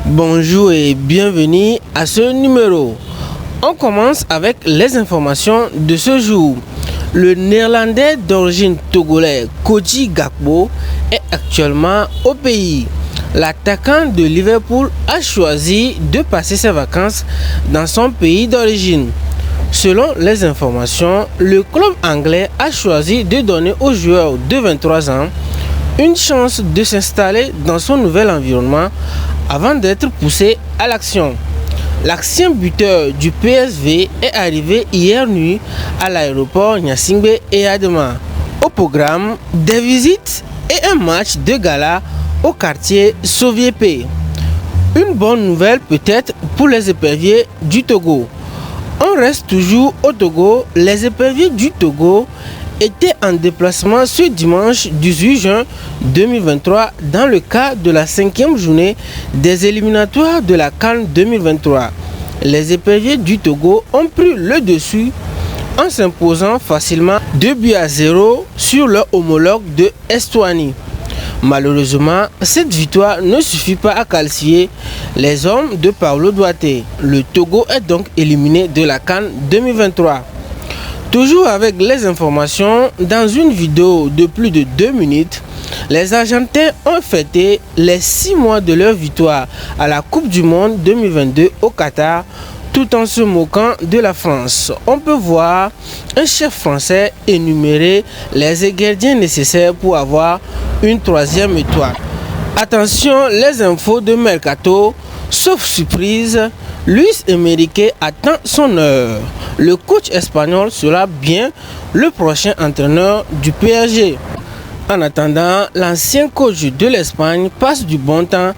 Bonjour et bienvenue à ce numéro. On commence avec les informations de ce jour. Le néerlandais d'origine togolais Cody Gakpo est actuellement au pays. L'attaquant de Liverpool a choisi de passer ses vacances dans son pays d'origine. Selon les informations, le club anglais a choisi de donner au joueur de 23 ans une chance de s'installer dans son nouvel environnement avant d'être poussé à l'action. L'ancien buteur du PSV est arrivé hier nuit à l'aéroport Gnassingbé et Adema. Au programme, des visites et un match de gala au quartier Soviépe. Une bonne nouvelle peut-être pour les éperviers du Togo. On reste toujours au Togo. Les éperviers du Togo étaient en déplacement ce dimanche 18 juin 2023 dans le cadre de la 5e journée des éliminatoires de la CAN 2023. Les éperviers du Togo ont pris le dessus en s'imposant facilement 2-0 sur leur homologue de Estonie. Malheureusement, cette victoire ne suffit pas à qualifier les hommes de Paulo Duarte. Le Togo est donc éliminé de la CAN 2023. Toujours avec les informations, dans une vidéo de plus de 2 minutes, les Argentins ont fêté les 6 mois de leur victoire à la Coupe du Monde 2022 au Qatar, tout en se moquant de la France. On peut voir un chef français énumérer les ingrédients nécessaires pour avoir une 3e étoile. Attention, les infos de Mercato, sauf surprise, Luis Enrique attend son heure. Le coach espagnol sera bien le prochain entraîneur du PSG. En attendant, l'ancien coach de l'Espagne passe du bon temps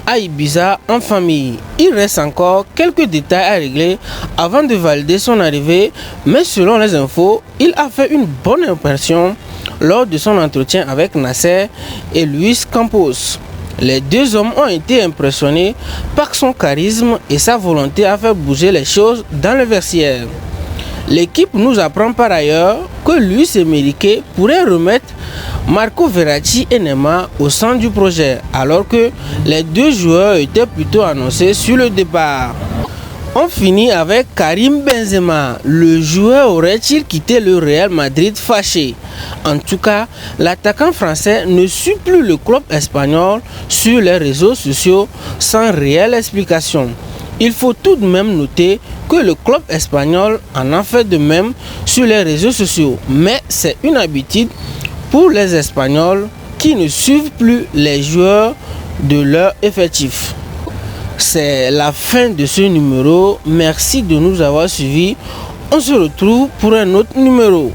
à Ibiza en famille. Il reste encore quelques détails à régler avant de valider son arrivée, mais selon les infos, il a fait une bonne impression lors de son entretien avec Nasser et Luis Campos. Les deux hommes ont été impressionnés par son charisme et sa volonté à faire bouger les choses dans le vestiaire. L'équipe nous apprend par ailleurs que Luis Enrique pourrait remettre Marco Verratti et Neymar au centre du projet, alors que les deux joueurs étaient plutôt annoncés sur le départ. On finit avec Karim Benzema. Le joueur aurait-il quitté le Real Madrid fâché? En tout cas, l'attaquant français ne suit plus le club espagnol sur les réseaux sociaux sans réelle explication. Il faut tout de même noter que le club espagnol en a fait de même sur les réseaux sociaux. Mais c'est une habitude pour les Espagnols qui ne suivent plus les joueurs de leur effectif. C'est la fin de ce numéro. Merci de nous avoir suivis. On se retrouve pour un autre numéro.